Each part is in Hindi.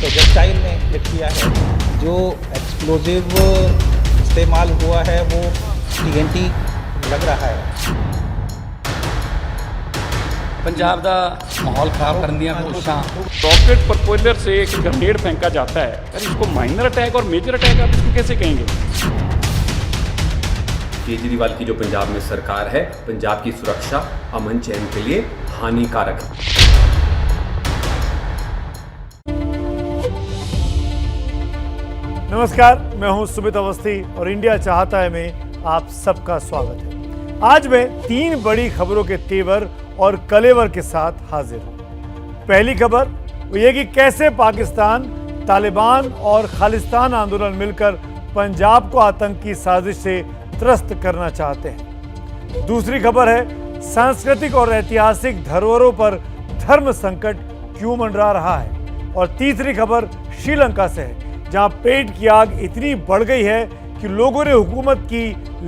प्रोजेक्टाइल ने हिट किया है। जो एक्सप्लोजिव इस्तेमाल हुआ है वो TNT लग रहा है। पंजाब का माहौल खराब करने दी कोशिशां। रॉकेट प्रपोजर से एक ग्रेनेड फेंका जाता है, अरे इसको माइनर अटैक और मेजर अटैक आप इसको कैसे कहेंगे? केजरीवाल की जो पंजाब में सरकार है, पंजाब की सुरक्षा अमन चैन के लिए हानिकारक है। नमस्कार, मैं हूं सुमित अवस्थी और इंडिया चाहता है में आप सबका स्वागत है। आज मैं 3 बड़ी खबरों के तेवर और कलेवर के साथ हाजिर हूं। पहली खबर वो ये कि कैसे पाकिस्तान, तालिबान और खालिस्तान आंदोलन मिलकर पंजाब को आतंकी साजिश से त्रस्त करना चाहते हैं। दूसरी खबर है सांस्कृतिक और ऐतिहासिक धरोहरों पर धर्म संकट क्यों मंडरा रहा है। और तीसरी खबर श्रीलंका से है, जहां पेट की आग इतनी बढ़ गई है कि लोगों ने हुकूमत की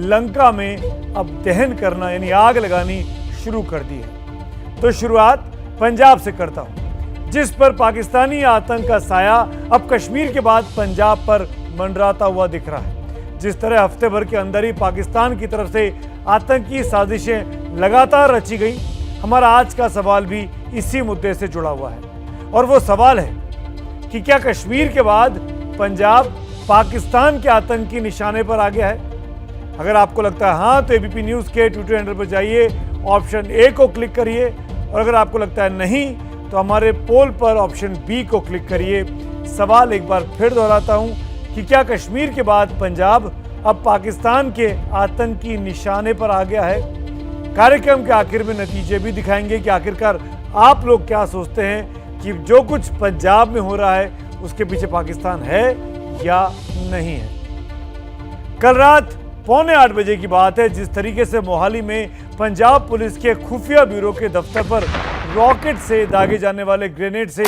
लंका में अब दहन करना यानी आग लगानी शुरू कर दी है। तो शुरुआत पंजाब से करता हूं, जिस पर पाकिस्तानी आतंक का साया अब कश्मीर के बाद पंजाब पर मंडराता हुआ दिख रहा है। जिस तरह हफ्ते भर के अंदर ही पाकिस्तान की तरफ से आतंकी साजिशें लगातार रची गई, हमारा आज का सवाल भी इसी मुद्दे से जुड़ा हुआ है। और वो सवाल है कि क्या कश्मीर के बाद पंजाब पाकिस्तान के आतंकी निशाने पर आ गया है? अगर आपको लगता है हाँ, तो ABP न्यूज के ट्विटर हैंडल पर जाइए, ऑप्शन A को क्लिक करिए, और अगर आपको लगता है नहीं, तो हमारे पोल पर ऑप्शन B को क्लिक करिए। सवाल एक बार फिर दोहराता हूं कि क्या कश्मीर के बाद पंजाब अब पाकिस्तान के आतंकी निशाने पर आ गया है? कार्यक्रम के आखिर में नतीजे भी दिखाएंगे कि आखिरकार आप लोग क्या सोचते हैं कि जो कुछ पंजाब में हो रहा है उसके पीछे पाकिस्तान है या नहीं है। कल रात 7:45 बजे की बात है, जिस तरीके से मोहाली में पंजाब पुलिस के खुफिया ब्यूरो के दफ्तर पर रॉकेट से दागे जाने वाले ग्रेनेड से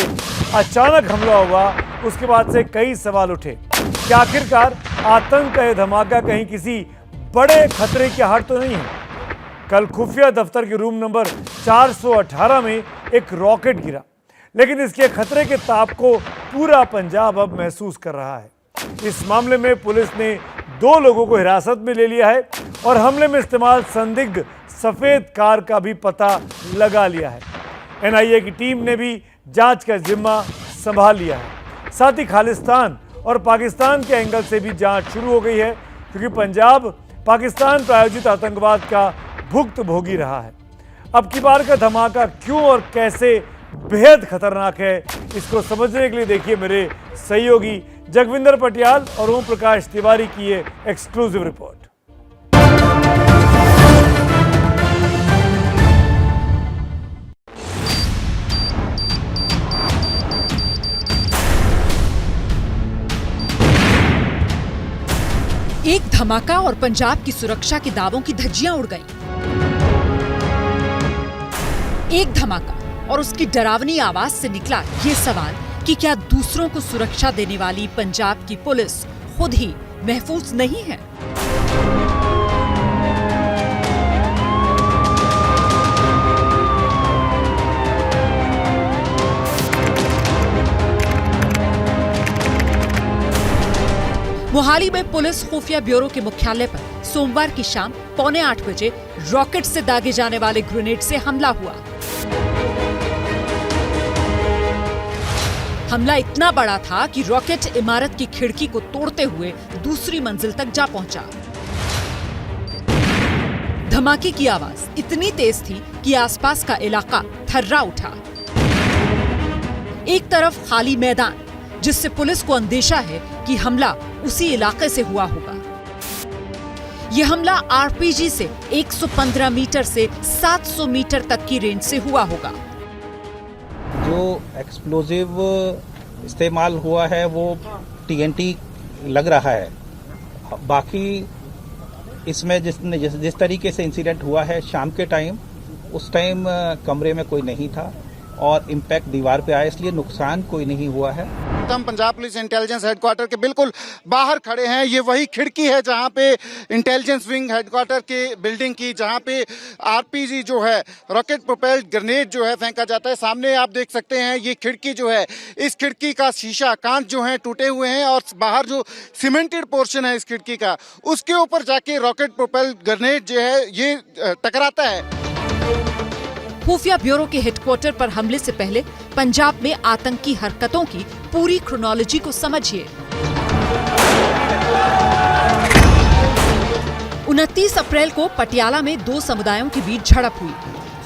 अचानक हमला हुआ, उसके बाद से कई सवाल उठे कि आखिरकार आतंक का यह धमाका कहीं किसी बड़े खतरे की आहट तो नहीं है। कल खुफिया दफ्तर के रूम नंबर 418 में एक रॉकेट गिरा, लेकिन इसके खतरे के ताप को पूरा पंजाब अब महसूस कर रहा है। इस मामले में पुलिस ने 2 लोगों को हिरासत में ले लिया है और हमले में इस्तेमाल संदिग्ध सफेद कार का भी पता लगा लिया है। NIA की टीम ने भी जांच का जिम्मा संभाल लिया है। साथ ही खालिस्तान और पाकिस्तान के एंगल से भी जांच शुरू हो गई है, क्योंकि पंजाब पाकिस्तान प्रायोजित आतंकवाद का भुक्तभोगी रहा है। अब की बार का धमाका क्यों और कैसे बेहद खतरनाक है, इसको समझने के लिए देखिए मेरे सहयोगी जगविंदर पटियाल और ओम प्रकाश तिवारी की ये एक्सक्लूसिव रिपोर्ट। एक धमाका और पंजाब की सुरक्षा के दावों की धज्जियां उड़ गईं। एक धमाका और उसकी डरावनी आवाज से निकला ये सवाल कि क्या दूसरों को सुरक्षा देने वाली पंजाब की पुलिस खुद ही महफूज नहीं है? मोहाली में पुलिस खुफिया ब्यूरो के मुख्यालय पर सोमवार की शाम 7:45 बजे रॉकेट से दागे जाने वाले ग्रेनेड से हमला हुआ। हमला इतना बड़ा था कि रॉकेट इमारत की खिड़की को तोड़ते हुए दूसरी मंजिल तक जा पहुंचा। धमाके की आवाज इतनी तेज थी कि आसपास का इलाका थर्रा उठा। एक तरफ खाली मैदान, जिससे पुलिस को अंदेशा है कि हमला उसी इलाके से हुआ होगा। यह हमला RPG से 115 मीटर से 700 मीटर तक की रेंज से हुआ होगा। जो एक्सप्लोजिव इस्तेमाल हुआ है वो TNT लग रहा है। बाकी इसमें जिस तरीके से इंसिडेंट हुआ है शाम के टाइम, उस टाइम कमरे में कोई नहीं था और इम्पैक्ट दीवार पे आया, इसलिए नुकसान कोई नहीं हुआ है। हम पंजाब पुलिस इंटेलिजेंस हेडक्वार्टर के बिल्कुल बाहर खड़े हैं। ये वही खिड़की है जहां पे इंटेलिजेंस विंग हेडक्वार्टर के बिल्डिंग की, जहां पे आरपीजी जो है रॉकेट प्रोपेल्ड ग्रेनेड जो है फेंका जाता है। सामने आप देख सकते हैं ये खिड़की जो है, इस खिड़की का शीशा कांच जो है टूटे हुए हैं और बाहर जो सीमेंटेड पोर्शन है इस खिड़की का, उसके ऊपर जाके रॉकेट प्रोपेल्ड ग्रेनेड जो है ये टकराता है। खुफिया ब्यूरो के हेडक्वार्टर पर हमले से पहले पंजाब में आतंकी हरकतों की पूरी क्रोनोलॉजी को समझिए। 29 अप्रैल को पटियाला में दो समुदायों के बीच झड़प हुई।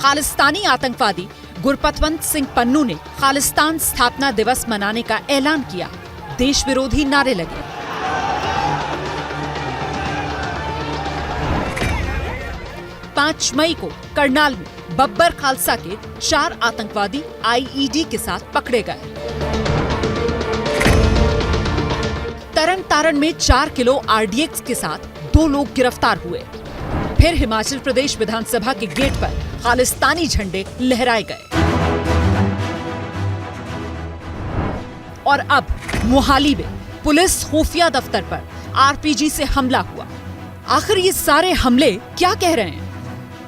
खालिस्तानी आतंकवादी गुरपतवंत सिंह पन्नू ने खालिस्तान स्थापना दिवस मनाने का ऐलान किया। देश विरोधी नारे लगे। पांच मई को करनाल में बब्बर खालसा के 4 आतंकवादी आईईडी के साथ पकड़े गए। तरन तारण में 4 किलो आरडीएक्स के साथ 2 लोग गिरफ्तार हुए। फिर हिमाचल प्रदेश विधानसभा के गेट पर खालिस्तानी झंडे लहराए गए। और अब मोहाली में पुलिस खुफिया दफ्तर पर आरपीजी से हमला हुआ। आखिर ये सारे हमले क्या कह रहे हैं?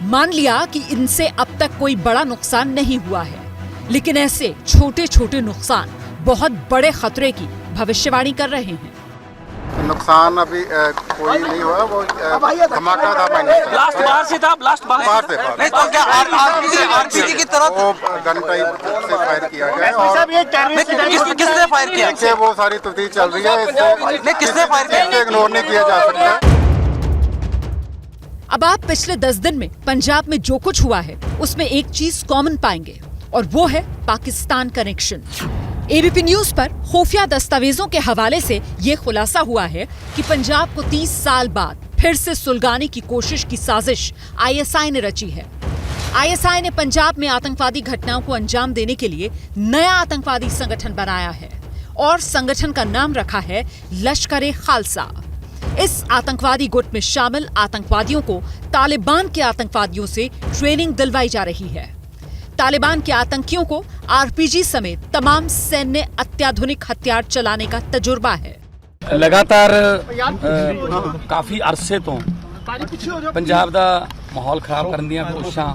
मान लिया कि इनसे अब तक कोई बड़ा नुकसान नहीं हुआ है, लेकिन ऐसे छोटे छोटे नुकसान बहुत बड़े खतरे की भविष्यवाणी कर रहे हैं। नुकसान अभी कोई नहीं हुआ, वो धमाका था। ब्लास्ट बाहर से था, ब्लास्ट बाहर से। नहीं तो क्या आरपीजी की तरफ वो गन टाइप से फायर किया गया और किसने फायर किया? देखिए वो सारी तफ्तीश चल रही है, इससे किसने फायर किया इसे इग्नोर नहीं किया जा सकता। अब आप पिछले 10 दिन में पंजाब में जो कुछ हुआ है उसमें एक चीज कॉमन पाएंगे और वो है पाकिस्तान कनेक्शन। एबीपी न्यूज पर खुफिया दस्तावेजों के हवाले से ये खुलासा हुआ है कि पंजाब को 30 साल बाद फिर से सुलगाने की कोशिश की साजिश आईएसआई ने रची है। आईएसआई ने पंजाब में आतंकवादी घटनाओं को अंजाम देने के लिए नया आतंकवादी संगठन बनाया है और संगठन का नाम रखा है लश्कर-ए-खालसा। इस आतंकवादी गुट में शामिल आतंकवादियों को तालिबान के आतंकवादियों से ट्रेनिंग दिलवाई जा रही है। तालिबान के आतंकियों को आरपीजी समेत तमाम सैन्य अत्याधुनिक हथियार चलाने का तजुर्बा है। लगातार काफी अरसे तो पंजाब ਦਾ ਮਾਹੌਲ ਖਰਾਬ ਕਰਨ ਦੀਆਂ ਕੋਸ਼ਿਸ਼ਾਂ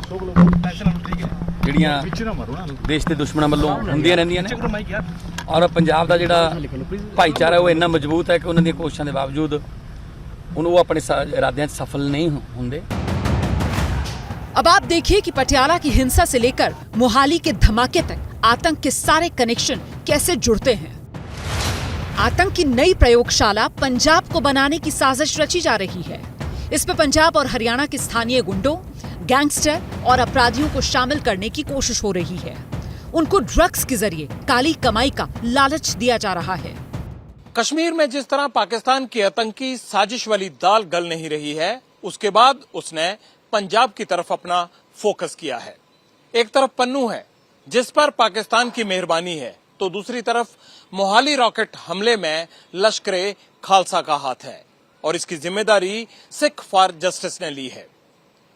ਜਿਹੜੀਆਂ ਦੇਸ਼ ਦੇ ਦੁਸ਼ਮਣਾਂ ਵੱਲੋਂ ਹੁੰਦੀਆਂ ਰਹਿੰਦੀਆਂ ਨੇ ਔਰ ਪੰਜਾਬ ਦਾ ਜਿਹੜਾ ਭਾਈਚਾਰਾ ਉਹ ਇੰਨਾ ਮਜ਼ਬੂਤ ਹੈ ਕਿ ਉਹਨਾਂ ਦੀਆਂ ਕੋਸ਼ਿਸ਼ਾਂ ਦੇ ਬਾਵਜੂਦ ਉਹ ਆਪਣੇ ਇਰਾਦਿਆਂ 'ਚ ਸਫਲ ਨਹੀਂ ਹੁੰਦੇ। अब आप देखिए कि पटियाला की हिंसा से लेकर मोहाली के धमाके तक आतंक के सारे कनेक्शन कैसे जुड़ते हैं। आतंक की नई प्रयोगशाला पंजाब को बनाने की साजिश रची जा रही है। इसमें पंजाब और हरियाणा के स्थानीय गुंडों, गैंगस्टर और अपराधियों को शामिल करने की कोशिश हो रही है। उनको ड्रग्स के जरिए काली कमाई का लालच दिया जा रहा है। कश्मीर में जिस तरह पाकिस्तान की आतंकी साजिश वाली दाल गल नहीं रही है, उसके बाद उसने पंजाब की तरफ अपना फोकस किया है। एक तरफ पन्नू है जिस पर पाकिस्तान की मेहरबानी है, तो दूसरी तरफ मोहाली रॉकेट हमले में लश्कर-ए-खालसा का हाथ है और इसकी जिम्मेदारी सिख फॉर जस्टिस ने ली है।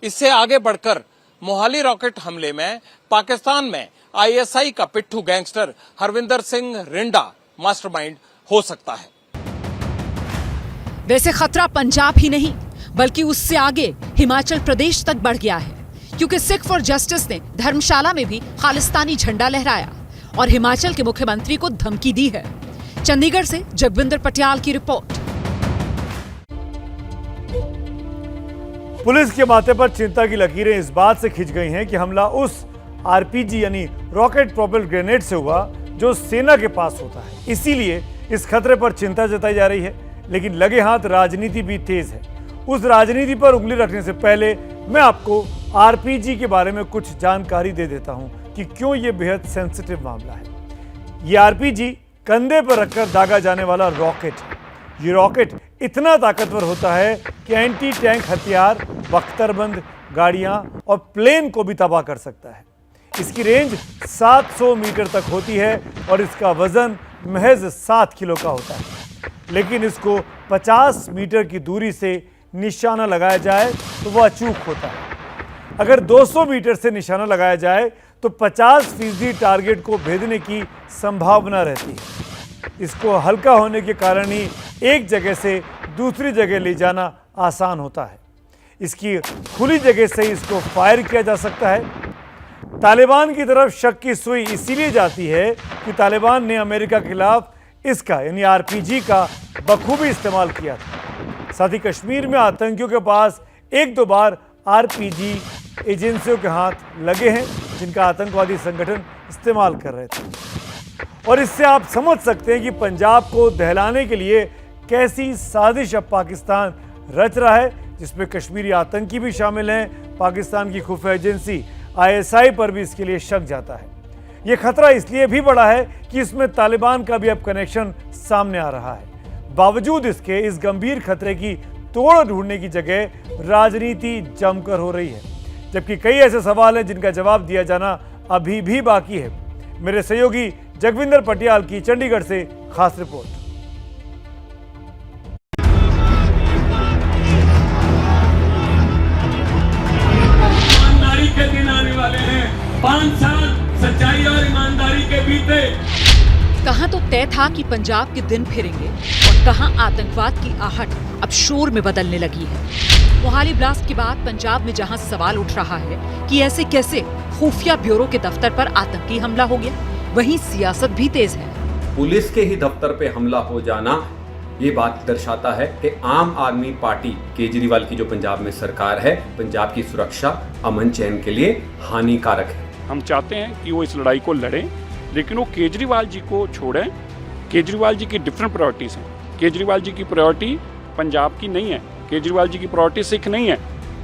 इससे आगे बढ़कर मोहाली रॉकेट हमले में पाकिस्तान में आईएसआई का पिट्ठू गैंगस्टर हरविंदर सिंह रिंडा मास्टरमाइंड हो सकता है। वैसे खतरा पंजाब ही नहीं बल्कि उससे आगे हिमाचल प्रदेश तक बढ़ गया है, क्योंकि सिख फॉर जस्टिस ने धर्मशाला में भी खालिस्तानी झंडा लहराया और हिमाचल के मुख्यमंत्री को धमकी दी है। चंडीगढ़ से जगविंदर पटियाल की रिपोर्ट। पुलिस के माथे पर चिंता की लकीरें इस बात से खिंच गई हैं कि हमला उस आरपीजी यानी रॉकेट प्रोपेल्ड ग्रेनेड से हुआ जो सेना के पास होता है। इसीलिए इस खतरे पर चिंता जताई जा रही है, लेकिन लगे हाथ राजनीति भी तेज है। उस राजनीति पर उंगली रखने से पहले मैं आपको आरपीजी के बारे में कुछ जानकारी दे देता हूं कि क्यों यह बेहद सेंसिटिव मामला है। यह आरपीजी कंधे पर रखकर दागा जाने वाला रॉकेट है। ये रॉकेट इतना ताकतवर होता है कि एंटी टैंक हथियार, बख्तरबंद गाड़ियां और प्लेन को भी तबाह कर सकता है। इसकी रेंज 700 मीटर तक होती है और इसका वजन महज 7 किलो का होता है। लेकिन इसको 50 मीटर की दूरी से निशाना लगाया जाए तो वह अचूक होता है। अगर 200 मीटर से निशाना लगाया जाए तो 50% टारगेट को भेदने की संभावना रहती है। इसको हल्का होने के कारण ही एक जगह से दूसरी जगह ले जाना आसान होता है। इसकी खुली जगह से इसको फायर किया जा सकता है। तालिबान की तरफ शक की सुई इसीलिए जाती है कि तालिबान ने अमेरिका के खिलाफ इसका यानी आरपीजी का बखूबी इस्तेमाल किया था। साथ ही कश्मीर में आतंकियों के पास एक दो बार आरपीजी एजेंसियों के हाथ लगे हैं जिनका आतंकवादी संगठन इस्तेमाल कर रहे थे। और इससे आप समझ सकते हैं कि पंजाब को दहलाने के लिए कैसी साजिश अब पाकिस्तान रच रहा है, जिसमें कश्मीरी आतंकी भी शामिल हैं। पाकिस्तान की खुफिया एजेंसी ISI पर भी इसके लिए शक जाता है। यह खतरा इसलिए भी बड़ा है कि इसमें तालिबान का भी अब कनेक्शन सामने आ रहा है। बावजूद इसके इस गंभीर खतरे की तोड़ ढूंढने की जगह राजनीति जमकर हो रही है, जबकि कई ऐसे सवाल हैं जिनका जवाब दिया जाना अभी भी बाकी है। मेरे सहयोगी जगविंदर पटियाल की चंडीगढ़ से खास रिपोर्ट। ईमानदारी के दिन आने वाले हैं। 5 साल सच्चाई और ईमानदारी के बीते। कहां तो तय था कि पंजाब के दिन फिरेंगे और कहां आतंकवाद की आहट अब शोर में बदलने लगी है। मोहाली ब्लास्ट के बाद पंजाब में जहां सवाल उठ रहा है कि ऐसे कैसे खुफिया ब्यूरो के दफ्तर पर आतंकी हमला हो गया, वहीं सियासत भी तेज है। पुलिस के ही दफ्तर पे हमला हो जाना ये बात दर्शाता है कि आम आदमी पार्टी केजरीवाल की जो पंजाब में सरकार है, पंजाब की सुरक्षा अमन चैन के लिए हानिकारक है। हम चाहते हैं कि वो इस लड़ाई को लड़ें, लेकिन वो केजरीवाल जी को छोड़ें। केजरीवाल जी की डिफरेंट प्रायोरिटीज हैं। केजरीवाल जी की प्रायोरिटी पंजाब की नहीं है, केजरीवाल जी की प्रायोरिटी सिख नहीं है,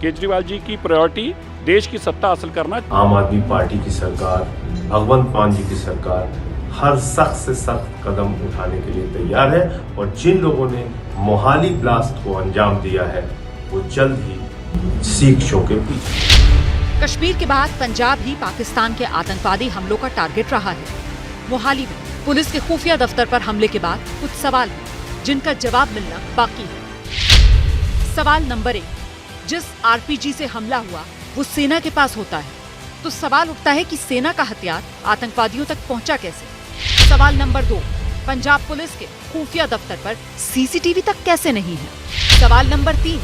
केजरीवाल जी की प्रायोरिटी देश की सत्ता हासिल करना। आम आदमी पार्टी की सरकार, भगवंत मान जी की सरकार हर सख्त से सख्त कदम उठाने के लिए तैयार है और जिन लोगों ने मोहाली ब्लास्ट को अंजाम दिया है वो जल्द ही सीख के पीछे। कश्मीर के बाद पंजाब ही पाकिस्तान के आतंकवादी हमलों का टारगेट रहा है। मोहाली में पुलिस के खुफिया दफ्तर पर हमले के बाद कुछ सवाल हैं जिनका जवाब मिलना बाकी है। सवाल नंबर 1, जिस आरपीजी से हमला हुआ वो सेना के पास होता है, तो सवाल उठता है कि सेना का हथियार आतंकवादियों तक पहुंचा कैसे। सवाल नंबर 2, पंजाब पुलिस के खुफिया दफ्तर पर सीसीटीवी तक कैसे नहीं है। सवाल नंबर 3,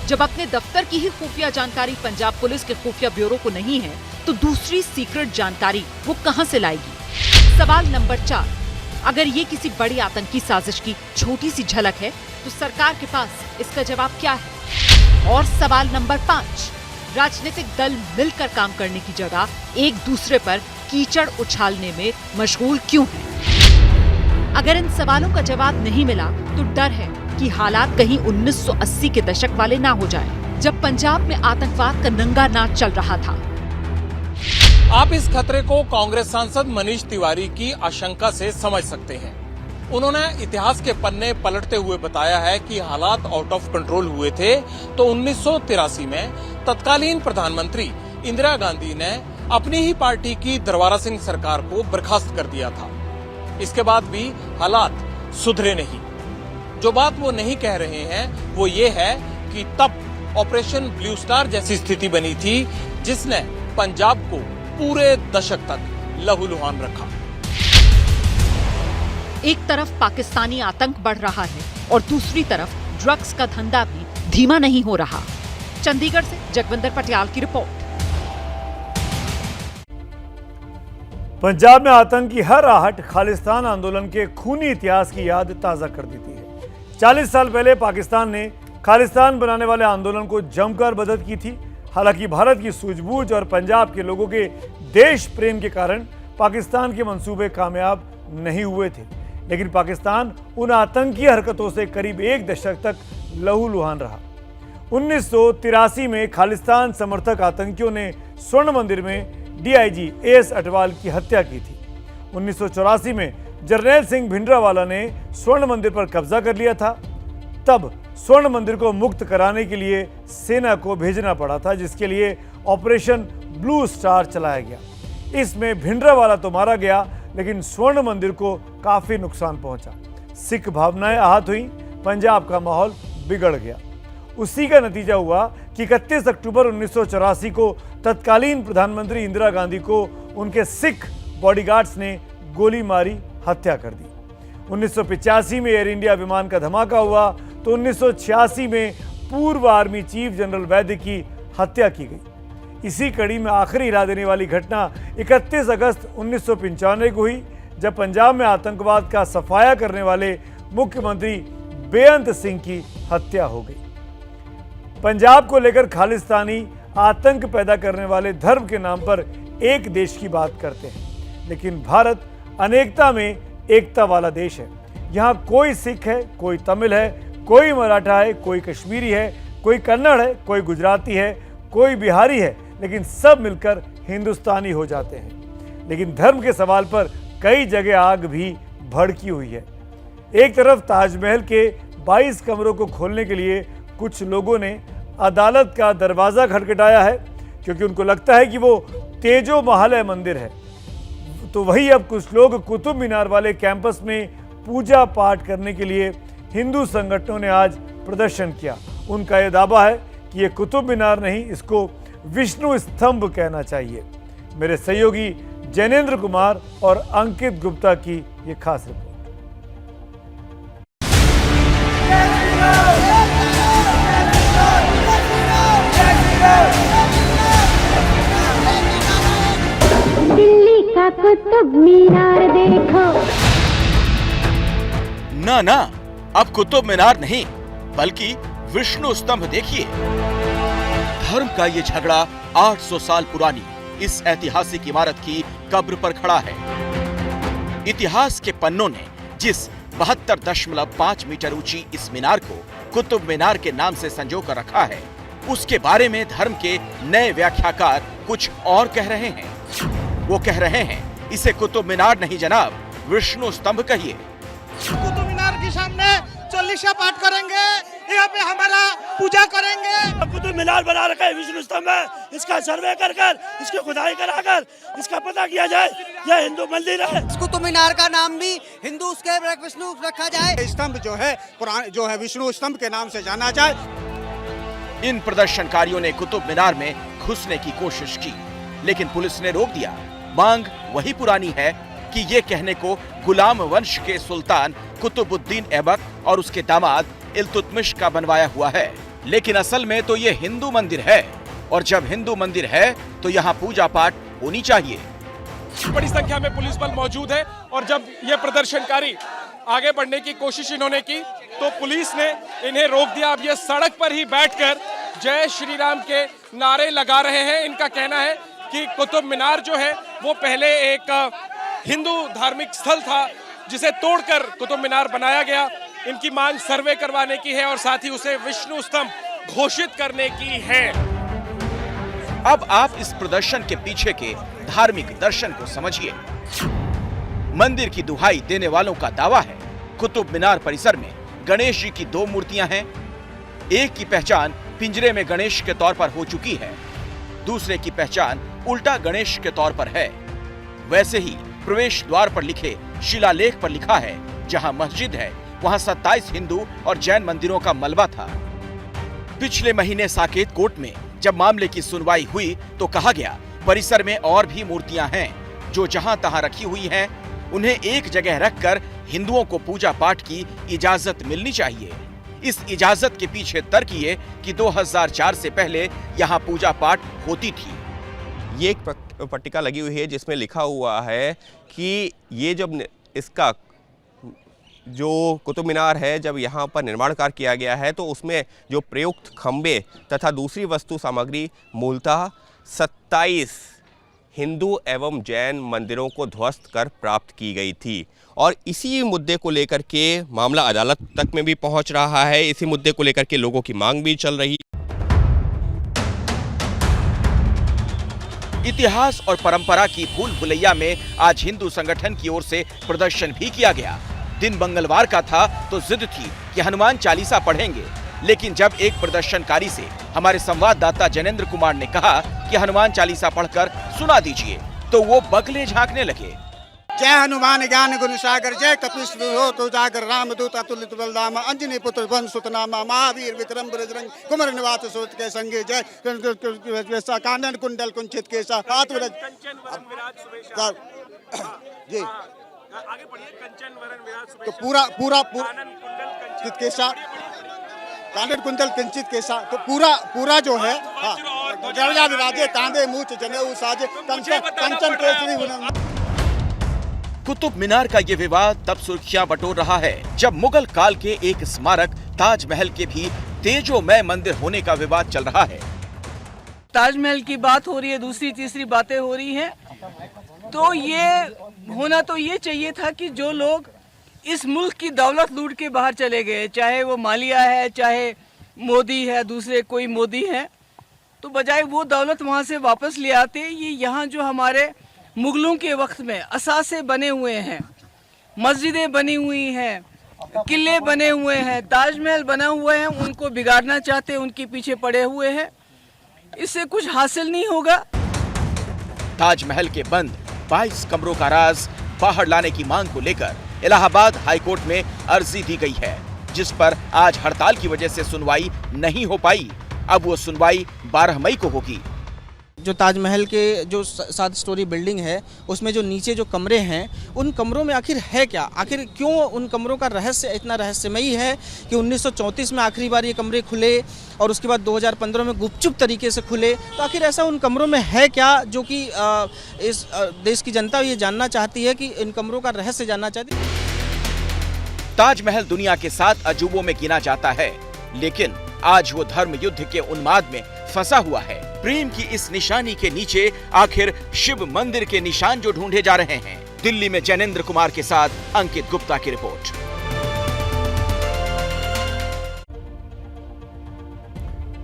जब अपने दफ्तर की ही खुफिया जानकारी पंजाब पुलिस के खुफिया ब्यूरो को नहीं है, तो दूसरी सीक्रेट जानकारी वो कहां से लाएगी। सवाल नंबर 4, अगर ये किसी बड़ी आतंकी साजिश की छोटी सी झलक है, तो सरकार के पास इसका जवाब क्या है। और सवाल नंबर 5, राजनीतिक दल मिलकर काम करने की जगह एक दूसरे पर कीचड़ उछालने में मशगूल क्यों है। अगर इन सवालों का जवाब नहीं मिला तो डर है कि हालात कहीं 1980 के दशक वाले ना हो जाएं, जब पंजाब में आतंकवाद का नंगा नाच चल रहा था। आप इस खतरे को कांग्रेस सांसद मनीष तिवारी की आशंका से समझ सकते हैं। उन्होंने इतिहास के पन्ने पलटते हुए बताया है कि हालात आउट ऑफ कंट्रोल हुए थे तो 1983 में तत्कालीन प्रधानमंत्री इंदिरा गांधी ने अपनी ही पार्टी की दरबारा सिंह सरकार को बर्खास्त कर दिया था। इसके बाद भी हालात सुधरे नहीं। जो बात वो नहीं कह रहे हैं वो ये है कि तब ऑपरेशन ब्लू स्टार जैसी स्थिति बनी थी जिसने पंजाब को पूरे दशक तक लहूलुहान रखा। एक तरफ पाकिस्तानी आतंक बढ़ रहा है और दूसरी तरफ ड्रग्स का धंधा भी धीमा नहीं हो रहा। चंडीगढ़ से जगविंदर पटियाल की रिपोर्ट। पंजाब में आतंक की हर आहट खालिस्तान आंदोलन के खूनी इतिहास की याद ताजा कर देती है। 40 साल पहले पाकिस्तान ने खालिस्तान बनाने वाले आंदोलन को जमकर मदद की थी। हालांकि भारत की सूझबूझ और पंजाब के लोगों के देश प्रेम के कारण पाकिस्तान के मंसूबे कामयाब नहीं हुए थे, लेकिन पाकिस्तान उन आतंकी हरकतों से करीब एक दशक तक लहूलुहान रहा। 1983 में खालिस्तान समर्थक आतंकियों ने स्वर्ण मंदिर में डीआईजी एएस अटवाल की हत्या की थी। 1984 में जरनैल सिंह भिंडरावाला ने स्वर्ण मंदिर पर कब्जा कर लिया था। तब स्वर्ण मंदिर को मुक्त कराने के लिए सेना को भेजना पड़ा था, जिसके लिए ऑपरेशन ब्लू स्टार चलाया गया। इसमें भिंडरावाला तो मारा गया, लेकिन स्वर्ण मंदिर को काफी नुकसान पहुंचा। सिख भावनाएं आहत हुई, पंजाब का माहौल बिगड़ गया। उसी का नतीजा हुआ कि 31 अक्टूबर 1984 को तत्कालीन प्रधानमंत्री इंदिरा गांधी को उनके सिख बॉडीगार्ड्स ने गोली मारी, हत्या कर दी। 1985 में एयर इंडिया विमान का धमाका हुआ तो 1986 में पूर्व आर्मी चीफ जनरल वैद्य की हत्या की गई। इसी कड़ी में आखिरी हिला देने वाली घटना 31 अगस्त 1995 को हुई, जब पंजाब में आतंकवाद का सफाया करने वाले मुख्यमंत्री बेअंत सिंह की हत्या हो गई। पंजाब को लेकर खालिस्तानी आतंक पैदा करने वाले धर्म के नाम पर एक देश की बात करते हैं, लेकिन भारत अनेकता में एकता वाला देश है। यहाँ कोई सिख है, कोई तमिल है, कोई मराठा है, कोई कश्मीरी है, कोई कन्नड़ है, कोई गुजराती है, कोई बिहारी है, लेकिन सब मिलकर हिंदुस्तानी हो जाते हैं। लेकिन धर्म के सवाल पर कई जगह आग भी भड़की हुई है। एक तरफ ताजमहल के 22 कमरों को खोलने के लिए कुछ लोगों ने अदालत का दरवाजा खटखटाया है, क्योंकि उनको लगता है कि वो तेजो महालय मंदिर है। तो वही अब कुछ लोग कुतुब मीनार वाले कैंपस में पूजा पाठ करने के लिए हिंदू संगठनों ने आज प्रदर्शन किया। उनका यह दावा है कि ये कुतुब मीनार नहीं, इसको विष्णु स्तंभ कहना चाहिए। मेरे सहयोगी जैनेन्द्र कुमार और अंकित गुप्ता की ये खास रिपोर्ट। दिल्ली का कुतुब मीनार देखो। ना ना, अब कुतुब मीनार नहीं बल्कि विष्णु स्तंभ देखिए। धर्म का ये झगड़ा 800 साल पुरानी इस ऐतिहासिक इमारत की कब्र पर खड़ा है। इतिहास के पन्नों ने जिस 72.5 मीटर ऊंची इस मीनार को कुतुब मीनार के नाम से संजोकर रखा है, उसके बारे में धर्म के नए व्याख्याकार कुछ और कह रहे हैं। वो कह रहे हैं इसे कुतुब मीनार नहीं जनाब, विष्णु स्तंभ कहिए। कुतुब मीनार के सामने चालीसा पाठ करेंगे, यहाँ पे हमारा पूजा करेंगे। कुतुब मीनार बना रखा है, विष्णु स्तंभ है, इसका सर्वे कर कर, इसकी खुदाई कराकर इसका पता किया जाए यह हिंदू मंदिर है। कुतुब मीनार का नाम भी हिंदू उसके विष्णु रखा जाए। स्तंभ जो है पुराना जो है विष्णु स्तंभ के नाम से जाना जाए। इन प्रदर्शनकारियों ने कुतुब मीनार में घुसने की कोशिश की, लेकिन पुलिस ने रोक दिया। मांग वही पुरानी है कि ये कहने को गुलाम वंश के सुल्तान कुतुबुद्दीन ऐबक और उसके दामाद इल्तुतमिश का बनवाया हुआ है, लेकिन असल में तो ये हिंदू मंदिर है, और जब हिंदू मंदिर है तो यहाँ पूजा पाठ होनी चाहिए। बड़ी संख्या में पुलिस बल मौजूद है, और जब ये प्रदर्शनकारी आगे बढ़ने की कोशिश इन्होंने की तो पुलिस ने इन्हें रोक दिया। अब ये सड़क पर ही बैठकर जय श्री राम के नारे लगा रहे हैं। इनका कहना है कि कुतुब मीनार जो है वो पहले एक हिंदू धार्मिक स्थल था, जिसे तोड़कर कुतुब मीनार बनाया गया। इनकी मांग सर्वे करवाने की है और साथ ही उसे विष्णु स्तंभ घोषित करने की है। अब आप इस प्रदर्शन के पीछे के धार्मिक दर्शन को समझिए। मंदिर की दुहाई देने वालों का दावा है कुतुब मीनार परिसर में गणेश जी की 2 मूर्तियां हैं। एक की पहचान पिंजरे में गणेश के तौर पर हो चुकी है, दूसरे की पहचान उल्टा गणेश के तौर पर है। वैसे ही प्रवेश द्वार पर लिखे शिलालेख पर लिखा है जहां मस्जिद है वहां 27 हिंदू और जैन मंदिरों का मलबा था। पिछले महीने साकेत कोर्ट में जब मामले की सुनवाई हुई तो कहा गया परिसर में और भी मूर्तियां हैं जो जहां तहां रखी हुई हैं, उन्हें एक जगह रखकर हिंदुओं को पूजा पाठ की इजाजत मिलनी चाहिए। इस इजाजत के पीछे तर्क ये कि 2004 से पहले यहाँ पूजा पाठ होती थी। ये एक पट्टिका लगी हुई है जिसमें लिखा हुआ है कि ये जब इसका जो कुतुब मीनार है जब यहाँ पर निर्माण कार्य किया गया है तो उसमें जो प्रयुक्त खंबे तथा दूसरी वस्तु सामग्री मूलतः 27 हिंदू एवं जैन मंदिरों को ध्वस्त कर प्राप्त की गई थी, और इसी मुद्दे को लेकर के मामला अदालत तक में भी पहुंच रहा है। इसी मुद्दे को लेकर के लोगों की मांग भी चल रही है। इतिहास और परंपरा की भूल भुलैया में आज हिंदू संगठन की ओर से प्रदर्शन भी किया गया। दिन मंगलवार का था तो जिद थी कि हनुमान चालीसा पढ़ेंगे, लेकिन जब एक प्रदर्शनकारी से हमारे संवाददाता जैनेन्द्र कुमार ने कहा कि हनुमान चालीसा पढ़कर सुना दीजिए तो वो बगले झांकने लगे। जय हनुमान ज्ञान गुण सागर, जय कपीश तो जागर, रामदूत अतुलित बलधामा, अंजनी पुत्र वन सुतनामा, महावीर विक्रम बजरंग, कुमार निवास सूत के संगे, जय कानन कुंडल कुंचित केसा, जी तो पूरा के साथ कानन कुंडल किंचित के साथ तो पूरा जो है गरजा विराजे तांबे मूछ जनेऊ साजे कंचन केसरी हुनर। कुतुब मीनार का ये विवाद तब सुर्खियां बटोर रहा है जब मुगल काल के एक स्मारक ताजमहल के भी तेजोमय मंदिर होने का विवाद चल रहा है। ताजमहल की बात हो रही है, दूसरी तीसरी बातें हो रही हैं, तो ये होना तो ये चाहिए था कि जो लोग इस मुल्क की दौलत लूट के बाहर चले गए, चाहे वो मालिया है, चाहे मोदी है, दूसरे कोई मोदी है, तो बजाय वो दौलत वहाँ से वापस ले आते, ये यहाँ जो हमारे मुगलों के वक्त में असासे बने हुए हैं, मस्जिदें बनी हुई हैं, किले बने हुए हैं, ताजमहल बना हुआ है, उनको बिगाड़ना चाहते हैं, उनके पीछे पड़े हुए हैं, इससे कुछ हासिल नहीं होगा। ताजमहल के बंद 22 कमरों का राज बाहर लाने की मांग को लेकर इलाहाबाद हाईकोर्ट में अर्जी दी गई है, जिस पर आज हड़ताल की वजह से सुनवाई नहीं हो पाई। अब वो सुनवाई 12 मई को होगी। जो ताजमहल के जो 7 स्टोरी बिल्डिंग है उसमें जो नीचे जो कमरे हैं, उन कमरों में आखिर है क्या, आखिर क्यों उन कमरों का रहस्य इतना रहस्यमयी है कि 1934 में आखिरी बार ये कमरे खुले और उसके बाद 2015 में गुपचुप तरीके से खुले। तो आखिर ऐसा उन कमरों में है क्या जो कि इस देश की जनता ये जानना चाहती है, कि इन कमरों का रहस्य जानना चाहती है। ताजमहल दुनिया के 7 अजूबों में गिना जाता है, लेकिन आज वो धर्म युद्ध के उन्माद में फंसा हुआ है। प्रेम की इस निशानी के नीचे आखिर शिव मंदिर के निशान जो ढूंढे जा रहे हैं। दिल्ली में जैनेंद्र कुमार के साथ अंकित गुप्ता की रिपोर्ट।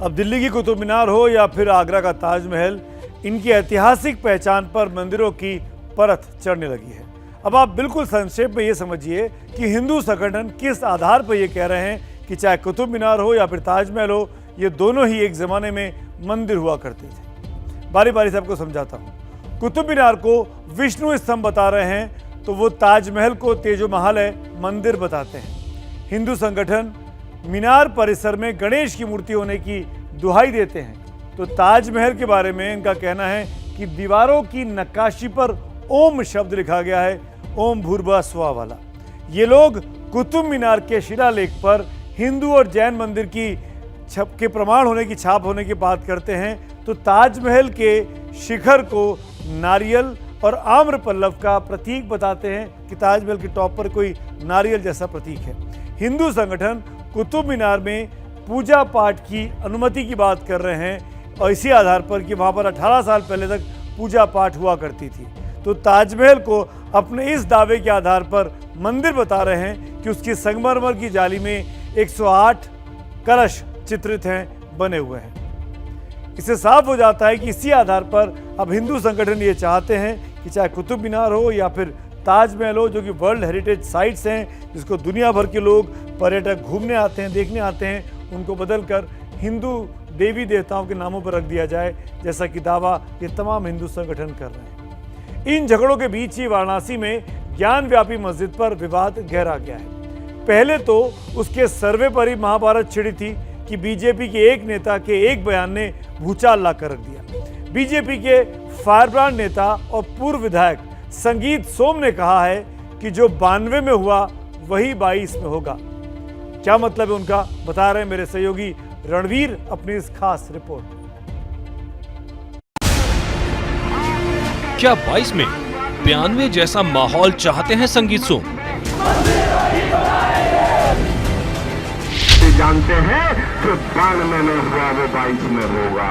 अब दिल्ली की कुतुब मीनार हो या फिर आगरा का ताजमहल, इनकी ऐतिहासिक पहचान पर मंदिरों की परत चढ़ने लगी है। अब आप बिल्कुल संक्षेप में ये समझिए कि हिंदू संगठन किस आधार पर ये कह रहे हैं कि चाहे कुतुब मीनार हो या फिर ताजमहल हो, ये दोनों ही एक ज़माने में मंदिर हुआ करते थे। बारी बारी से आपको समझाता हूँ। कुतुब मीनार को विष्णु स्तंभ बता रहे हैं तो वो ताजमहल को तेजोमहल मंदिर बताते हैं। हिंदू संगठन मीनार परिसर में गणेश की मूर्ति होने की दुहाई देते हैं, तो ताजमहल के बारे में इनका कहना है कि दीवारों की नक्काशी पर ओम शब्द लिखा गया है, ओम भूर्भुवः स्वः वाला। ये लोग कुतुब मीनार के शिलालेख पर हिंदू और जैन मंदिर की छप के प्रमाण होने की छाप होने की बात करते हैं, तो ताजमहल के शिखर को नारियल और आम्र पल्लव का प्रतीक बताते हैं कि ताजमहल के टॉप पर कोई नारियल जैसा प्रतीक है। हिंदू संगठन कुतुब मीनार में पूजा पाठ की अनुमति की बात कर रहे हैं और इसी आधार पर कि वहाँ पर 18 साल पहले तक पूजा पाठ हुआ करती थी। तो ताजमहल को अपने इस दावे के आधार पर मंदिर बता रहे हैं कि उसकी संगमरमर की जाली में 108 कलश चित्रित हैं, बने हुए हैं। इससे साफ हो जाता है कि इसी आधार पर अब हिंदू संगठन ये चाहते हैं कि चाहे कुतुब मीनार हो या फिर ताजमहल हो, जो कि वर्ल्ड हेरिटेज साइट्स हैं, जिसको दुनिया भर के लोग पर्यटक घूमने आते हैं, देखने आते हैं, उनको बदलकर हिंदू देवी देवताओं के नामों पर रख दिया जाए, जैसा कि दावा ये तमाम हिंदू संगठन कर रहे हैं। इन झगड़ों के बीच ही वाराणसी में ज्ञानव्यापी मस्जिद पर विवाद गहरा गया है। पहले तो उसके सर्वे पर ही महाभारत छिड़ी थी कि बीजेपी के एक नेता के एक बयान ने भूचाल लाकर रख दिया। बीजेपी के फायरब्रांड नेता और पूर्व विधायक संगीत सोम ने कहा है कि जो 92 में हुआ वही 22 में होगा। क्या मतलब है उनका, बता रहे हैं मेरे सहयोगी रणवीर अपनी इस खास रिपोर्ट। क्या 22 में 92 जैसा माहौल चाहते हैं संगीत सोम? जानते हैं जो 92 में हुआ वो 22 में होगा।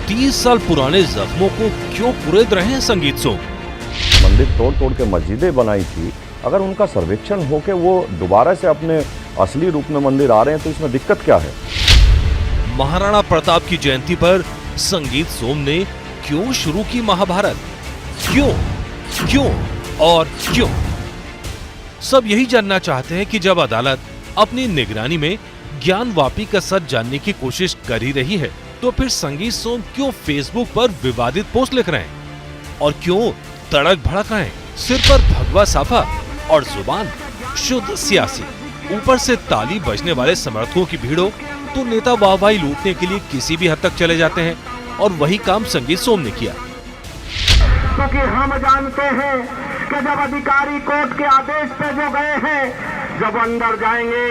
30 साल पुराने जख्मों को क्यों कुरेद रहे हैं संगीत सोम? मंदिर तोड़ तोड़ के मस्जिदें बनाई थी, अगर उनका सर्वेक्षण हो के वो दोबारा से अपने असली रूप में मंदिर आ रहे हैं तो इसमें दिक्कत क्या है? महाराणा प्रताप की जयंती पर संगीत सोम ने क्यों शुरू की महाभारत? क्यों और क्यों? सब यही जानना चाहते हैं कि जब अदालत अपनी निगरानी में ज्ञानवापी का सच जानने की कोशिश कर ही रही है, तो फिर संगीत सोम क्यों फेसबुक पर विवादित पोस्ट लिख रहे हैं और क्यों तड़क भड़क रहे हैं? सिर पर भगवा साफा और जुबान शुद्ध सियासी, ऊपर से ताली बजने वाले समर्थकों की भीड़ों, तो नेता वाहवाही लूटने के लिए किसी भी हद तक चले जाते हैं और वही काम संगीत सोम ने किया। क्योंकि हम जानते हैं कि जब अधिकारी कोर्ट के आदेश पे जो गए हैं, जब अंदर जाएंगे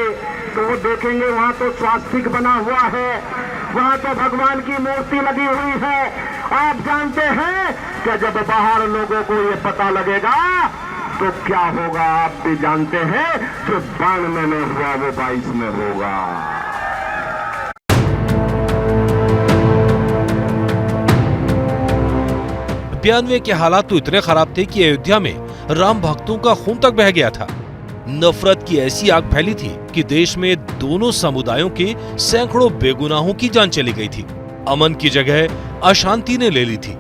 तो वो देखेंगे वहाँ तो स्वास्तिक बना हुआ है, वहाँ तो भगवान की मूर्ति लगी हुई है। आप जानते हैं कि जब बाहर लोगों को ये पता लगेगा तो क्या होगा, आप भी जानते हैं, जो 92 में हुआ वो 22 में होगा। 92 के हालात तो इतने खराब थे कि अयोध्या में राम भक्तों का खून तक बह गया था। नफरत की ऐसी आग फैली थी कि देश में दोनों समुदायों के सैकड़ों बेगुनाहों की जान चली गई थी। अमन की जगह अशांति ने ले ली थी।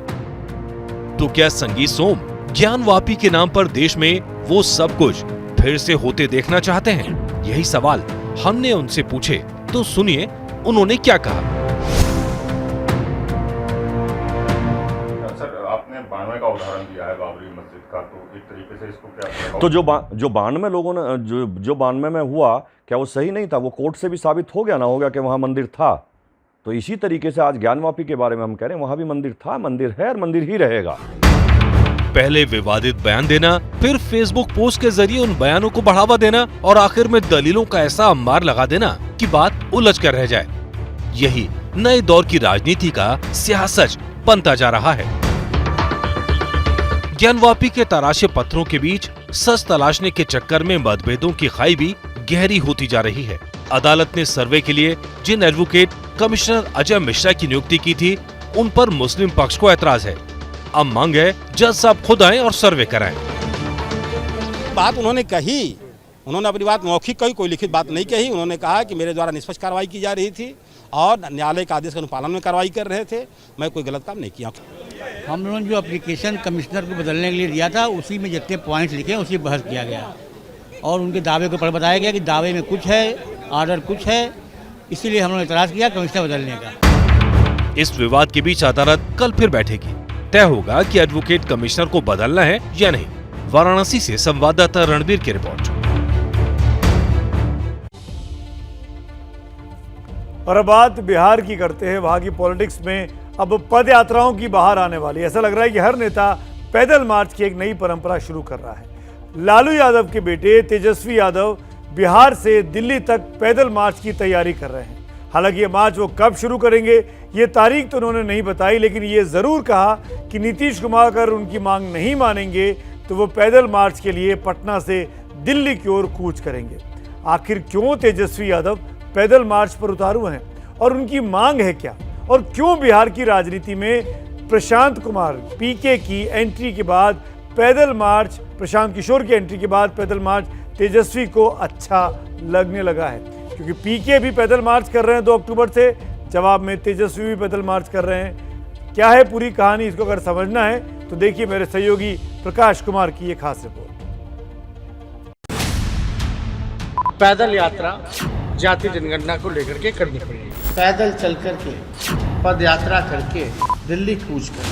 तो क्या संगीत सोम ज्ञानवापी के नाम पर देश में वो सब कुछ फिर से होते देखना चाहते हैं? यही सवाल हमने उनसे पूछे, तो सुनिए उन्होंने क्या कहा। आपने 92 का उदाहरण दिया है बाबरी मस्जिद का, तो एक तरीके से इसको क्या तो जो 92 लोगों ने जो 92 में हुआ, क्या वो सही नहीं था? वो कोर्ट से भी साबित हो गया ना, हो गया कि वहाँ मंदिर था। तो इसी तरीके से आज ज्ञानवापी के बारे में हम कह रहे हैं, वहाँ भी मंदिर था, मंदिर है और मंदिर ही रहेगा। पहले विवादित बयान देना, फिर फेसबुक पोस्ट के जरिए उन बयानों को बढ़ावा देना और आखिर में दलीलों का ऐसा अंबार लगा देना कि बात उलझ कर रह जाए। यही नए दौर की राजनीति का सियासत बनता जा रहा है। ज्ञानवापी के तराशे पत्थरों के बीच सच तलाशने के चक्कर में मतभेदों की खाई भी गहरी होती जा रही है। अदालत ने सर्वे के लिए जिन एडवोकेट कमिश्नर अजय मिश्रा की नियुक्ति की थी, उन पर मुस्लिम पक्ष को ऐतराज है। अब मांग है जज साहब खुद आए और सर्वे कराएं। बात उन्होंने कही, उन्होंने अपनी बात मौखिक कही, कोई लिखित बात नहीं कही। उन्होंने कहा कि मेरे द्वारा निष्पक्ष कार्रवाई की जा रही थी और न्यायालय का आदेश के अनुपालन में कार्रवाई कर रहे थे, मैं कोई गलत काम नहीं किया। हम लोगों ने जो एप्लीकेशन कमिश्नर को बदलने के लिए दिया था, उसी में जितने पॉइंट्स लिखे हैं उसी बहस किया गया और उनके दावे के ऊपर बताया गया कि दावे में कुछ है, आर्डर कुछ है, इसीलिए हम लोगों ने इतराज किया कमिश्नर बदलने का। इस विवाद के बीच अदालत कल फिर बैठेगी। तय होगा कि एडवोकेट कमिश्नर को बदलना है या नहीं। वाराणसी से संवाददाता रणबीर की रिपोर्ट। और अब बात बिहार की करते हैं। वहां की पॉलिटिक्स में अब पद यात्राओं की बाहर आने वाली। ऐसा लग रहा है कि हर नेता पैदल मार्च की एक नई परंपरा शुरू कर रहा है। लालू यादव के बेटे तेजस्वी यादव बिहार से दिल्ली तक पैदल मार्च की तैयारी कर रहे हैं। हालांकि ये मार्च वो कब शुरू करेंगे ये तारीख तो उन्होंने नहीं बताई, लेकिन ये जरूर कहा कि नीतीश कुमार अगर उनकी मांग नहीं मानेंगे तो वो पैदल मार्च के लिए पटना से दिल्ली की ओर कूच करेंगे। आखिर क्यों तेजस्वी यादव पैदल मार्च पर उतारू हैं और उनकी मांग है क्या, और क्यों बिहार की राजनीति में प्रशांत कुमार पीके की एंट्री के बाद पैदल मार्च, प्रशांत किशोर की एंट्री के बाद पैदल मार्च तेजस्वी को अच्छा लगने लगा है? क्योंकि पीके भी पैदल मार्च कर रहे हैं 2 अक्टूबर से, जवाब में तेजस्वी भी पैदल मार्च कर रहे हैं। क्या है पूरी कहानी, इसको अगर समझना है तो देखिए मेरे सहयोगी प्रकाश कुमार की ये खास रिपोर्ट। पैदल यात्रा जाति जनगणना को लेकर के करनी पड़ेगी। पैदल चल करके, पद यात्रा करके दिल्ली कूच कर।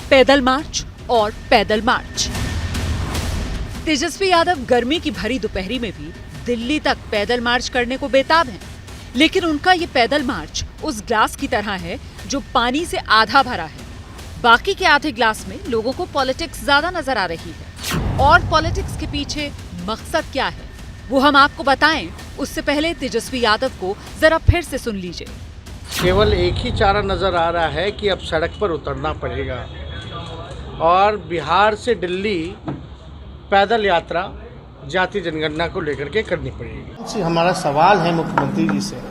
पैदल मार्च और पैदल मार्च। तेजस्वी यादव गर्मी की भरी दोपहरी में भी दिल्ली तक पैदल मार्च करने को बेताब हैं। लेकिन उनका ये पैदल मार्च उस ग्लास की तरह है जो पानी से आधा भरा है। बाकी के आधे ग्लास में लोगों को पॉलिटिक्स ज्यादा नजर आ रही है। और पॉलिटिक्स के पीछे मकसद क्या है वो हम आपको बताएं, उससे पहले तेजस्वी यादव को जरा फिर से सुन लीजिए। केवल एक ही चारा नजर आ रहा है कि अब सड़क पर उतरना पड़ेगा और बिहार से दिल्ली पैदल यात्रा जाति जनगणना को लेकर के करनी पड़ेगी। हमारा सवाल है मुख्यमंत्री जी से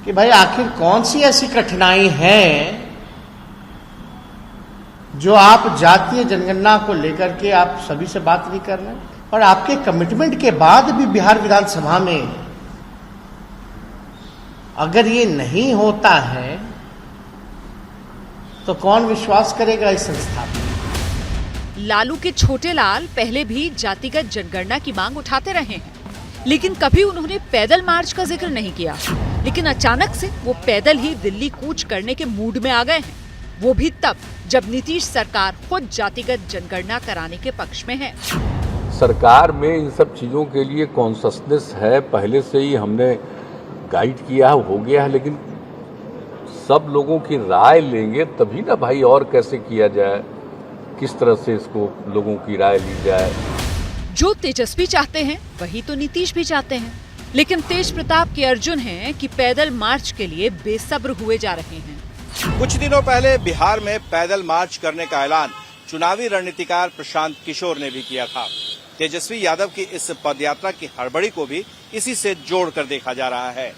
कि भाई आखिर कौन सी ऐसी कठिनाई है जो आप जातीय जनगणना को लेकर के आप सभी से बात नहीं कर रहे हैं, और आपके कमिटमेंट के बाद भी बिहार विधानसभा में अगर ये नहीं होता है तो कौन विश्वास करेगा इस संस्था पर? लालू के छोटे लाल पहले भी जातिगत जनगणना की मांग उठाते रहे हैं, लेकिन कभी उन्होंने पैदल मार्च का जिक्र नहीं किया। लेकिन अचानक से वो पैदल ही दिल्ली कूच करने के मूड में आ गए हैं, वो भी तब जब नीतीश सरकार खुद जातिगत जनगणना कराने के पक्ष में है। सरकार में इन सब चीज़ों के लिए कॉन्शसनेस है, पहले से ही हमने गाइड किया हो गया है, लेकिन सब लोगों की राय लेंगे तभी ना भाई और कैसे किया जाए, किस तरह से इसको लोगों की राय ली जाए। जो तेजस्वी चाहते हैं वही तो नीतीश भी चाहते हैं, लेकिन तेज प्रताप के अर्जुन हैं कि पैदल मार्च के लिए बेसब्र हुए जा रहे हैं। कुछ दिनों पहले बिहार में पैदल मार्च करने का ऐलान चुनावी रणनीतिकार प्रशांत किशोर ने भी किया था। तेजस्वी यादव की इस पदयात्रा की हड़बड़ी को भी इसी से जोड़कर देखा जा रहा है।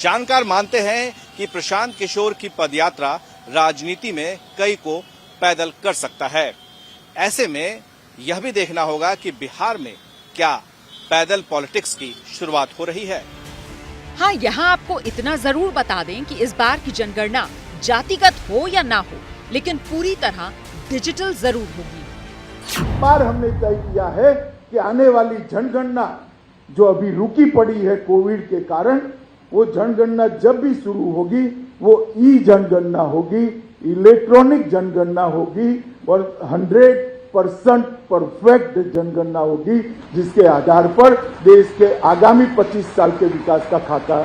जानकार मानते हैं कि प्रशांत किशोर की पदयात्रा राजनीति में कई को पैदल कर सकता है। ऐसे में यह भी देखना होगा कि बिहार में क्या पैदल पॉलिटिक्स की शुरुआत हो रही है। हाँ, यहाँ आपको इतना जरूर बता दें कि इस बार की जनगणना जातिगत हो या ना हो, लेकिन पूरी तरह डिजिटल जरूर होगी। इस बार हमने तय किया है कि आने वाली जनगणना जो अभी रुकी पड़ी है कोविड के कारण, वो जनगणना जब भी शुरू होगी वो ई जनगणना होगी, इलेक्ट्रॉनिक जनगणना होगी और 100% परफेक्ट जनगणना होगी, जिसके आधार पर देश के आगामी 25 साल के विकास का खाता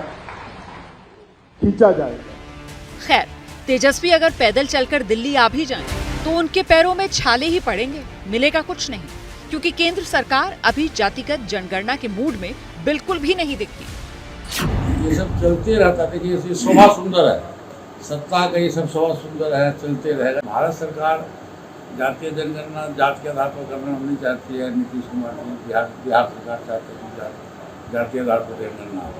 खींचा जाएगा। खैर, तेजस्वी अगर पैदल चलकर दिल्ली आ भी जाएं, तो उनके पैरों में छाले ही पड़ेंगे, मिलेगा कुछ नहीं, क्योंकि केंद्र सरकार अभी जातिगत जनगणना के मूड में बिल्कुल भी नहीं दिखती। ये सब चलते रहता, देखिए ये शोभा सुंदर है, सत्ता का ये सब शोभा सुंदर है, चलते रहेगा। भारत सरकार जातीय जनगणना जात के आधार पर करना नहीं चाहती है। नीतीश कुमार जी बिहार सरकार चाहते हैं जातीय आधार पर जनगणना हो,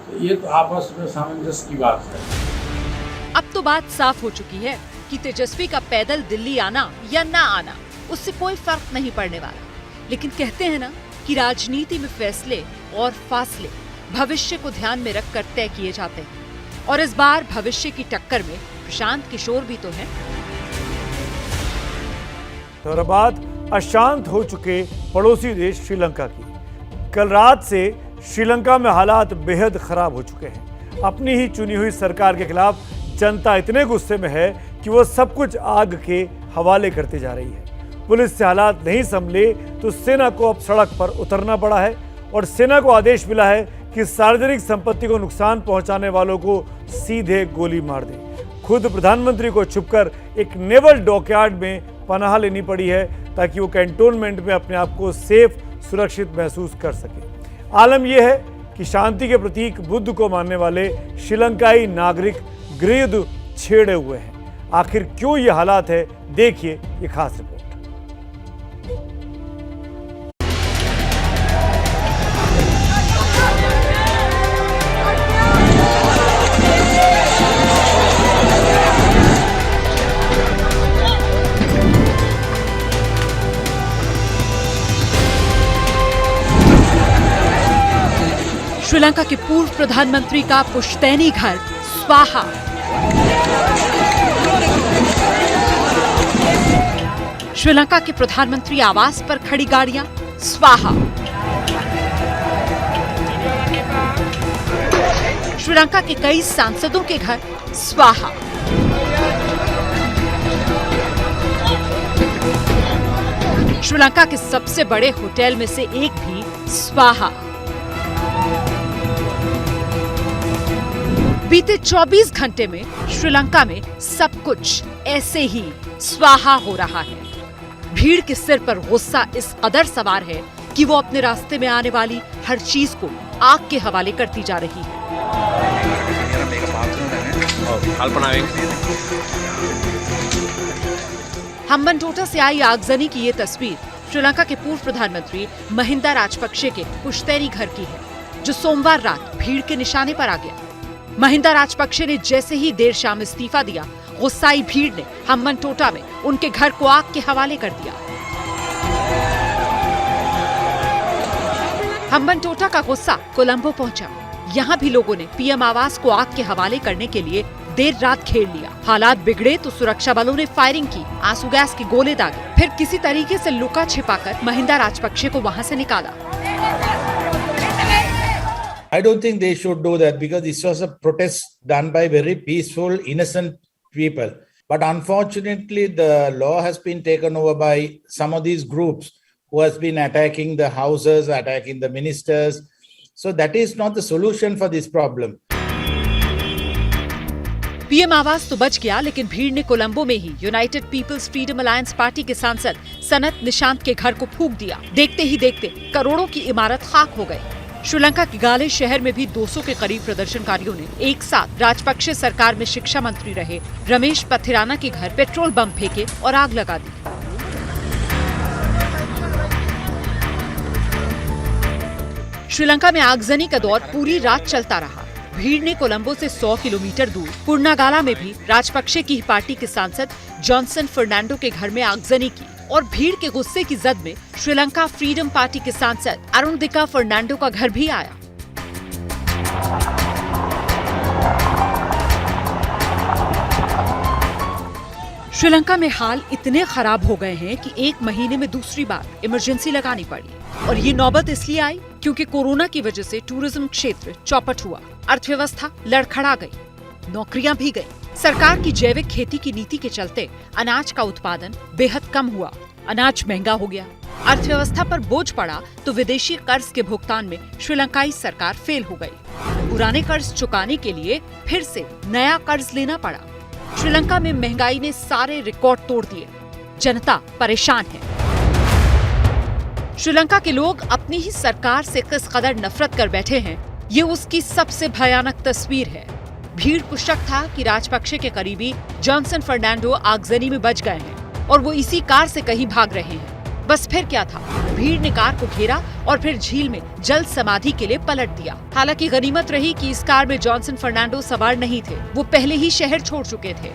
तो ये तो आपस में सामंजस्य की बात है। अब तो बात साफ हो चुकी है कि तेजस्वी का पैदल दिल्ली आना या ना आना उससे कोई फर्क नहीं पड़ने वाला। लेकिन कहते हैं ना कि राजनीति में फैसले और फासले भविष्य को ध्यान में रखकर तय किए जाते हैं, और इस बार भविष्य की टक्कर में प्रशांत किशोर भी तो हैं। और बात अशांत हो चुके पड़ोसी देश श्रीलंका की। कल रात से श्रीलंका में हालात बेहद खराब हो चुके हैं। अपनी ही चुनी हुई सरकार के खिलाफ जनता इतने गुस्से में है कि वो सब कुछ आग के हवाले करते जा रही है। पुलिस से हालात नहीं संभले तो सेना को अब सड़क पर उतरना पड़ा है, और सेना को आदेश मिला है कि सार्वजनिक संपत्ति को नुकसान पहुंचाने वालों को सीधे गोली मार दे। खुद प्रधानमंत्री को छुपकर एक नेवल डॉकयार्ड में पनाह लेनी पड़ी है ताकि वो कैंटोनमेंट में अपने आप को सेफ सुरक्षित महसूस कर सके। आलम यह है कि शांति के प्रतीक बुद्ध को मानने वाले श्रीलंकाई नागरिक गृहयुद्ध छेड़े हुए हैं। आखिर क्यों ये हालात है, देखिए ये खास रिपोर्ट। श्रीलंका के पूर्व प्रधानमंत्री का पुश्तैनी घर स्वाहा। श्रीलंका के प्रधानमंत्री आवास पर खड़ी गाड़ियां स्वाहा। श्रीलंका के कई सांसदों के घर स्वाहा। श्रीलंका के सबसे बड़े होटल में से एक भी स्वाहा। बीते 24 घंटे में श्रीलंका में सब कुछ ऐसे ही स्वाहा हो रहा है। भीड़ के सिर पर गुस्सा इस कदर सवार है कि वो अपने रास्ते में आने वाली हर चीज को आग के हवाले करती जा रही है। हम्बनटोटा से आई आगजनी की ये तस्वीर श्रीलंका के पूर्व प्रधानमंत्री महिंदा राजपक्षे के पुश्तैनी घर की है, जो सोमवार रात भीड़ के निशाने पर आ गया। महिंदा राजपक्षे ने जैसे ही देर शाम इस्तीफा दिया, गुस्साई भीड़ ने हम्बनटोटा में उनके घर को आग के हवाले कर दिया। हम्बनटोटा का गुस्सा कोलंबो पहुंचा। यहाँ भी लोगों ने पीएम आवास को आग के हवाले करने के लिए देर रात घेर लिया। हालात बिगड़े तो सुरक्षा बलों ने फायरिंग की, आंसू गैस के गोले दागे, फिर किसी तरीके से लुका छिपाकर महिंदा राजपक्षे को वहाँ से निकाला। I don't think they should do that because this was a protest done by very peaceful, innocent people. But unfortunately, the law has been taken over by some of these groups who has been attacking the houses, attacking the ministers. So that is not the solution for this problem. PM आवास तो बच गया, लेकिन भीड़ ने कोलंबो में ही United People's Freedom Alliance party के सांसद सनत निशांत के घर को फूंक दिया। देखते ही देखते करोड़ों की इमारत खाक हो गई। श्रीलंका के गाले शहर में भी 200 के करीब प्रदर्शनकारियों ने एक साथ राजपक्षे सरकार में शिक्षा मंत्री रहे रमेश पथिराना के घर पेट्रोल बम फेंके और आग लगा दी। श्रीलंका में आगजनी का दौर पूरी रात चलता रहा। भीड़ ने कोलंबो से 100 किलोमीटर दूर पुर्नागाला में भी राजपक्षे की पार्टी के सांसद जॉनसन फर्नांडो के घर में आगजनी की और भीड़ के गुस्से की जद में श्रीलंका फ्रीडम पार्टी के सांसद अरुणदिका फर्नांडो का घर भी आया। श्रीलंका में हाल इतने खराब हो गए हैं कि 1 महीने में दूसरी बार इमरजेंसी लगानी पड़ी और ये नौबत इसलिए आई क्योंकि कोरोना की वजह से टूरिज्म क्षेत्र चौपट हुआ, अर्थव्यवस्था लड़खड़ा गई, नौकरियां भी गई। सरकार की जैविक खेती की नीति के चलते अनाज का उत्पादन बेहद कम हुआ, अनाज महंगा हो गया, अर्थव्यवस्था पर बोझ पड़ा तो विदेशी कर्ज के भुगतान में श्रीलंकाई सरकार फेल हो गई। पुराने कर्ज चुकाने के लिए फिर से नया कर्ज लेना पड़ा। श्रीलंका में महंगाई ने सारे रिकॉर्ड तोड़ दिए, जनता परेशान है। श्रीलंका के लोग अपनी ही सरकार से किस कदर नफरत कर बैठे हैं, ये उसकी सबसे भयानक तस्वीर है। भीड़ को शक था कि राजपक्षे के करीबी जॉनसन फर्नांडो आगजनी में बच गए हैं और वो इसी कार से कहीं भाग रहे हैं। बस फिर क्या था, भीड़ ने कार को घेरा और फिर झील में जल समाधि के लिए पलट दिया। हालांकि गनीमत रही कि इस कार में जॉनसन फर्नांडो सवार नहीं थे, वो पहले ही शहर छोड़ चुके थे।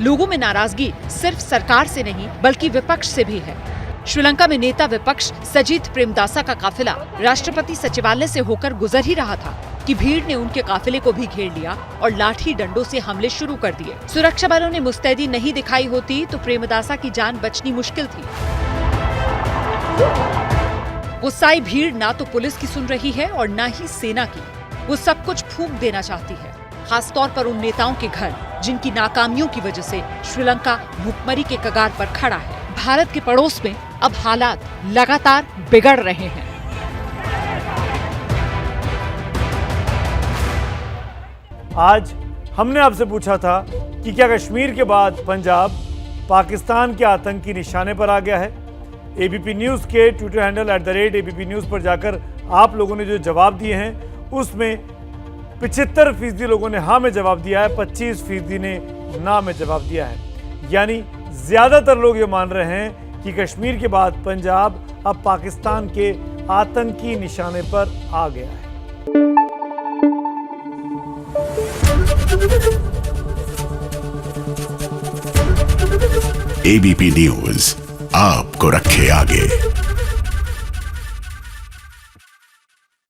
लोगों में नाराजगी सिर्फ सरकार से नहीं बल्कि विपक्ष से भी है। श्रीलंका में नेता विपक्ष सजीत प्रेमदासा का काफिला राष्ट्रपति सचिवालय से होकर गुजर ही रहा था कि भीड़ ने उनके काफिले को भी घेर लिया और लाठी डंडों से हमले शुरू कर दिए। सुरक्षा बलों ने मुस्तैदी नहीं दिखाई होती तो प्रेमदासा की जान बचनी मुश्किल थी। गुस्साई भीड़ ना तो पुलिस की सुन रही है और ना ही सेना की। वो सब कुछ फूंक देना चाहती है, खासतौर पर उन नेताओं के घर जिनकी नाकामियों की वजह से श्रीलंका भूखमरी के कगार पर खड़ा है। भारत के पड़ोस में अब हालात लगातार बिगड़ रहे हैं। आज हमने आपसे पूछा था कि क्या कश्मीर के बाद पंजाब पाकिस्तान के आतंकी निशाने पर आ गया है। एबीपी न्यूज़ के ट्विटर हैंडल @ABP न्यूज़ पर जाकर आप लोगों ने जो जवाब दिए हैं उसमें 75% लोगों ने हाँ में जवाब दिया है, 25% ने ना में जवाब दिया है। यानी ज्यादातर लोग ये मान रहे हैं कि कश्मीर के बाद पंजाब अब पाकिस्तान के आतंकी निशाने पर आ गया है। एबीपी न्यूज़ आपको रखे आगे।